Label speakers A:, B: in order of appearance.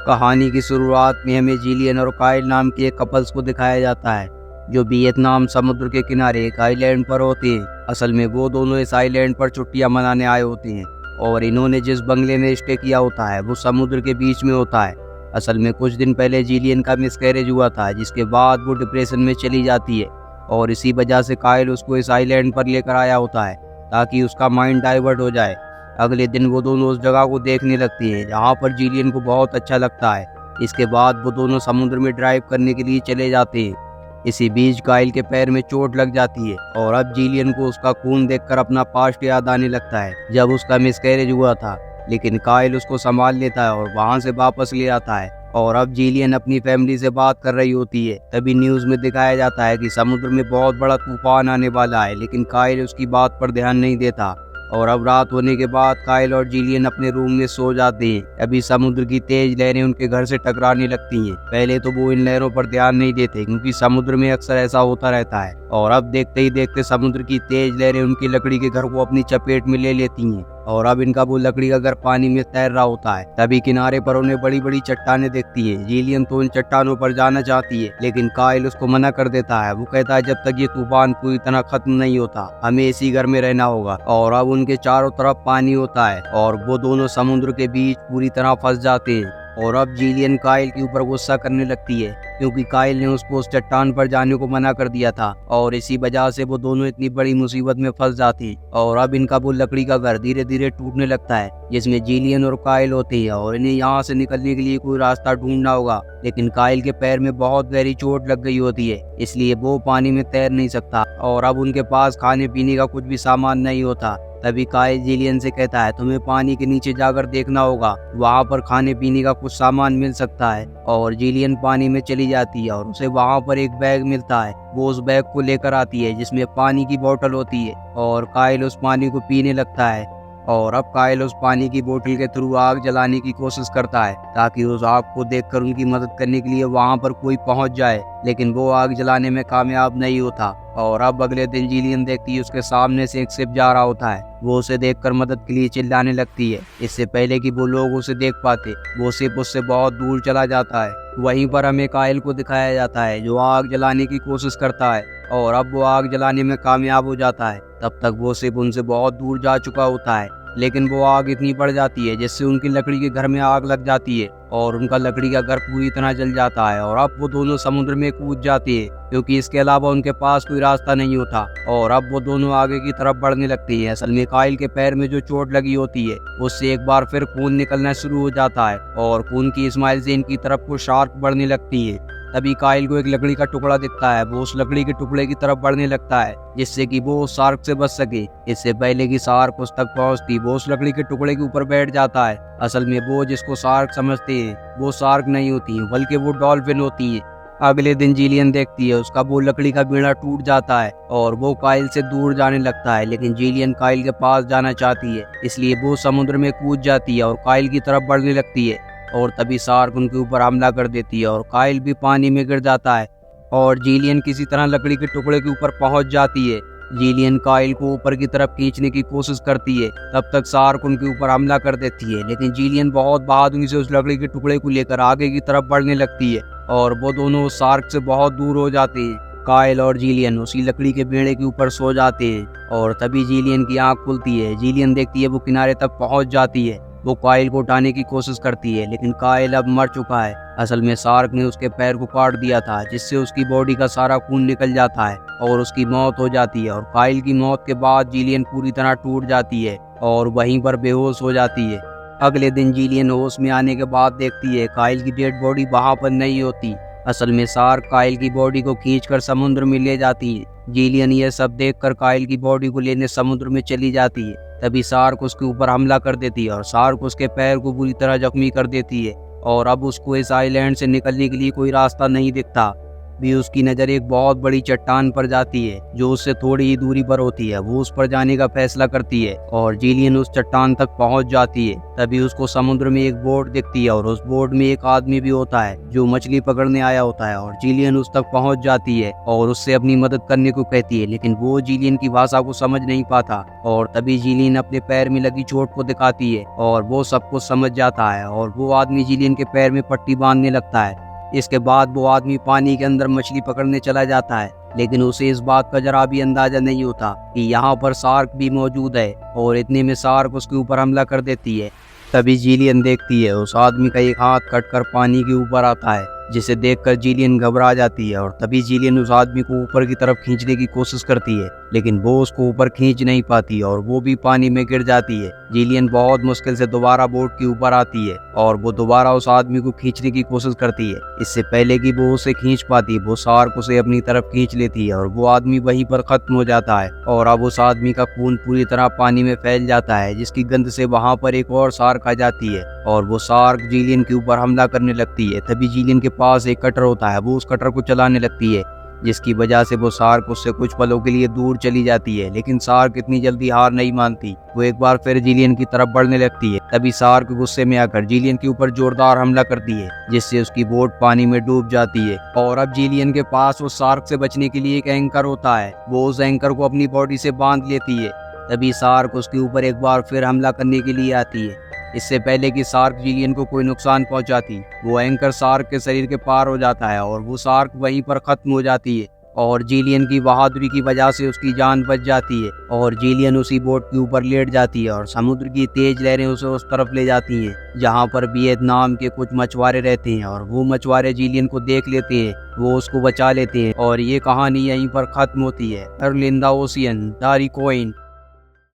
A: कहानी की शुरुआत में हमें जिलियन और काइल नाम के एक कपल्स को दिखाया जाता है जो वियतनाम समुद्र के किनारे एक आइलैंड पर होते हैं। असल में वो दोनों इस आइलैंड पर छुट्टियां मनाने आए होते हैं और इन्होंने जिस बंगले में स्टे किया होता है वो समुद्र के बीच में होता है। असल में कुछ दिन पहले जिलियन का मिसकैरेज हुआ था जिसके बाद वो डिप्रेशन में चली जाती है और इसी वजह से काइल उसको इस आइलैंड पर लेकर आया होता है ताकि उसका माइंड डाइवर्ट हो जाए। अगले दिन वो दोनों उस जगह को देखने लगती हैं जहाँ पर जिलियन को बहुत अच्छा लगता है। इसके बाद वो दोनों समुद्र में ड्राइव करने के लिए चले जाते हैं। इसी बीच काइल के पैर में चोट लग जाती है और अब जिलियन को उसका खून देखकर अपना पास्ट याद आने लगता है जब उसका मिसकैरेज हुआ था। लेकिन काइल उसको संभाल लेता है और वहाँ से वापस ले आता है और अब जिलियन अपनी फैमिली से बात कर रही होती है। तभी न्यूज़ में दिखाया जाता है कि समुद्र में बहुत बड़ा तूफान आने वाला है, लेकिन काइल उसकी बात पर ध्यान नहीं देता। और अब रात होने के बाद काइल और जिलियन अपने रूम में सो जाते हैं। अभी समुद्र की तेज लहरें उनके घर से टकराने लगती हैं। पहले तो वो इन लहरों पर ध्यान नहीं देते क्योंकि समुद्र में अक्सर ऐसा होता रहता है, और अब देखते ही देखते समुद्र की तेज लहरें उनकी लकड़ी के घर को अपनी चपेट में ले लेती हैं और अब इनका वो लकड़ी का घर पानी में तैर रहा होता है। तभी किनारे पर उन्हें बड़ी बड़ी चट्टानें दिखती हैं। जिलियन तो उन चट्टानों पर जाना चाहती है लेकिन काइल उसको मना कर देता है। वो कहता है जब तक ये तूफान पूरी तरह खत्म नहीं होता हमें इसी घर में रहना होगा। और अब उनके चारों तरफ पानी होता है और वो दोनों समुद्र के बीच पूरी तरह फंस जाते हैं। और अब जिलियन काइल के ऊपर गुस्सा करने लगती है क्योंकि काइल ने उसको उस चट्टान पर जाने को मना कर दिया था और इसी वजह से वो दोनों इतनी बड़ी मुसीबत में फंस जाती हैं। और अब इनका वो लकड़ी का घर धीरे धीरे टूटने लगता है जिसमें जिलियन और काइल होते हैं और इन्हें यहाँ से निकलने के लिए कोई रास्ता ढूंढना होगा। लेकिन काइल के पैर में बहुत गहरी चोट लग गई होती है इसलिए वो पानी में तैर नहीं सकता और अब उनके पास खाने पीने का कुछ भी सामान नहीं होता। तभी काइल जिलियन से कहता है तुम्हें पानी के नीचे जाकर देखना होगा, वहाँ पर खाने पीने का कुछ सामान मिल सकता है। और जिलियन पानी में चली जाती है और उसे वहाँ पर एक बैग मिलता है। वो उस बैग को लेकर आती है जिसमें पानी की बोतल होती है और काइल उस पानी को पीने लगता है। और अब काइल उस पानी की बोतल के थ्रू आग जलाने की कोशिश करता है ताकि उस आग को देखकर उनकी मदद करने के लिए वहां पर कोई पहुंच जाए, लेकिन वो आग जलाने में कामयाब नहीं होता। और अब अगले दिन जिलियन देखती है उसके सामने से एक शिप जा रहा होता है। वो उसे देखकर मदद के लिए चिल्लाने लगती है। इससे पहले कि वो लोग उसे देख पाते वो शिप उससे बहुत दूर चला जाता है। वहीं पर हमें काइल को दिखाया जाता है जो आग जलाने की कोशिश करता है और अब वो आग जलाने में कामयाब हो जाता है। तब तक वो शिप उनसे बहुत दूर जा चुका होता है, लेकिन वो आग इतनी बढ़ जाती है जिससे उनकी लकड़ी के घर में आग लग जाती है और उनका लकड़ी का घर पूरी तरह जल जाता है। और अब वो दोनों समुद्र में कूद जाती है क्योंकि इसके अलावा उनके पास कोई रास्ता नहीं होता। और अब वो दोनों आगे की तरफ बढ़ने लगती है। असल में काइल के पैर में जो चोट लगी होती है उससे एक बार फिर खून निकलना शुरू हो जाता है और खून की स्माइल से इनकी तरफ को शार्क बढ़ने लगती है। तभी काइल को एक लकड़ी का टुकड़ा दिखता है। वो उस लकड़ी के टुकड़े की तरफ बढ़ने लगता है जिससे कि वो उस शार्क से बच सके। इससे पहले कि शार्क उस तक पहुंचती वो उस लकड़ी के टुकड़े के ऊपर बैठ जाता है। असल में वो जिसको शार्क समझते हैं वो शार्क नहीं होती है बल्कि वो डॉल्फिन होती है। अगले दिन जिलियन देखती है उसका वो लकड़ी का बीड़ा टूट जाता है और वो काइल से दूर जाने लगता है, लेकिन जिलियन काइल के पास जाना चाहती है इसलिए वो समुद्र में कूद जाती है और काइल की तरफ बढ़ने लगती है। और तभी शार्क उनके ऊपर हमला कर देती है और काइल भी पानी में गिर जाता है और जिलियन किसी तरह लकड़ी के टुकड़े के ऊपर पहुंच जाती है। जिलियन काइल को ऊपर की तरफ खींचने की कोशिश करती है, तब तक शार्क उनके ऊपर हमला कर देती है, लेकिन जिलियन बहुत बहादुरी से उस लकड़ी के टुकड़े को लेकर आगे की तरफ बढ़ने लगती है और वो दोनों उस शार्क से बहुत दूर हो जाते हैं। काइल और जिलियन उसी लकड़ी के बेड़े के ऊपर सो जाते हैं और तभी जिलियन की आंख खुलती है। जिलियन देखती है वो किनारे तक पहुंच जाती है। वो काइल को उठाने की कोशिश करती है लेकिन काइल अब मर चुका है। असल में शार्क ने उसके पैर को काट दिया था जिससे उसकी बॉडी का सारा खून निकल जाता है और उसकी मौत हो जाती है। और काइल की मौत के बाद जिलियन पूरी तरह टूट जाती है और वहीं पर बेहोश हो जाती है। अगले दिन जिलियन होश में आने के बाद देखती है काइल की डेड बॉडी वहां पर नहीं होती। असल में शार्क काइल की बॉडी को खींचकर समुद्र में ले जाती है। जिलियन यह सब देखकर काइल की बॉडी को लेने समुद्र में चली जाती है। तभी शार्क उसके ऊपर हमला कर देती है और शार्क उसके पैर को बुरी तरह जख्मी कर देती है और अब उसको इस आइलैंड से निकलने के लिए कोई रास्ता नहीं दिखता। भी उसकी नज़र एक बहुत बड़ी चट्टान पर जाती है जो उससे थोड़ी ही दूरी पर होती है। वो उस पर जाने का फैसला करती है और जिलियन उस चट्टान तक पहुंच जाती है। तभी उसको समुद्र में एक बोट दिखती है और उस बोट में एक आदमी भी होता है जो मछली पकड़ने आया होता है और जिलियन उस तक पहुंच जाती है और उससे अपनी मदद करने को कहती है, लेकिन वो जिलियन की भाषा को समझ नहीं पाता। और तभी जिलियन अपने पैर में लगी चोट को दिखाती है और वो सब कुछ समझ जाता है और वो आदमी जिलियन के पैर में पट्टी बांधने लगता है। इसके बाद वो आदमी पानी के अंदर मछली पकड़ने चला जाता है, लेकिन उसे इस बात का जरा भी अंदाजा नहीं होता कि यहाँ पर शार्क भी मौजूद है और इतने में शार्क उसके ऊपर हमला कर देती है। तभी जिलियन देखती है उस आदमी का एक हाथ कटकर पानी के ऊपर आता है, जिसे देखकर जिलियन घबरा जाती है। और तभी जिलियन उस आदमी को ऊपर की तरफ खींचने की कोशिश करती है, लेकिन वो उसको ऊपर खींच नहीं पाती और वो भी पानी में गिर जाती है। जिलियन बहुत मुश्किल से दोबारा बोट के ऊपर आती है और वो दोबारा उस आदमी को खींचने की कोशिश करती है। इससे पहले कि वो उसे खींच पाती, वो शार्क उसे अपनी तरफ खींच लेती है और वो आदमी वहीं पर खत्म हो जाता है। और अब उस आदमी का खून पूरी तरह पानी में फैल जाता है, जिसकी गंध से वहां पर एक और शार्क आ जाती है और वो शार्क जिलियन के ऊपर हमला करने लगती है। तभी जिलियन के पास एक कटर होता है, वो उस कटर को चलाने लगती है, जिसकी वजह से वो शार्क उससे कुछ पलों के लिए दूर चली जाती है। लेकिन शार्क इतनी जल्दी हार नहीं मानती, वो एक बार फिर जिलियन की तरफ बढ़ने लगती है। तभी शार्क गुस्से में आकर जिलियन के ऊपर जोरदार हमला करती है, जिससे उसकी बोट पानी में डूब जाती है। और अब जिलियन के पास उस शार्क से बचने के लिए एक एंकर होता है, वो उस एंकर को अपनी बॉडी से बांध लेती है। तभी शार्क उसके ऊपर एक बार फिर हमला करने के लिए आती है। इससे पहले कि शार्क जिलियन को कोई नुकसान पहुंचाती, वो एंकर शार्क के शरीर के पार हो जाता है और वो शार्क वहीं पर खत्म हो जाती है। और जिलियन की बहादुरी की वजह से उसकी जान बच जाती है और जिलियन उसी बोट के ऊपर लेट जाती है और समुद्र की तेज लहरें उसे उस तरफ ले जाती हैं जहां पर वियतनाम के कुछ मछुआरे रहते हैं। और वो मछुआरे जिलियन को देख लेते हैं, वो उसको बचा लेते हैं और ये कहानी यहीं पर खत्म होती है। अर्लिन द ओशियन द रिकॉइन।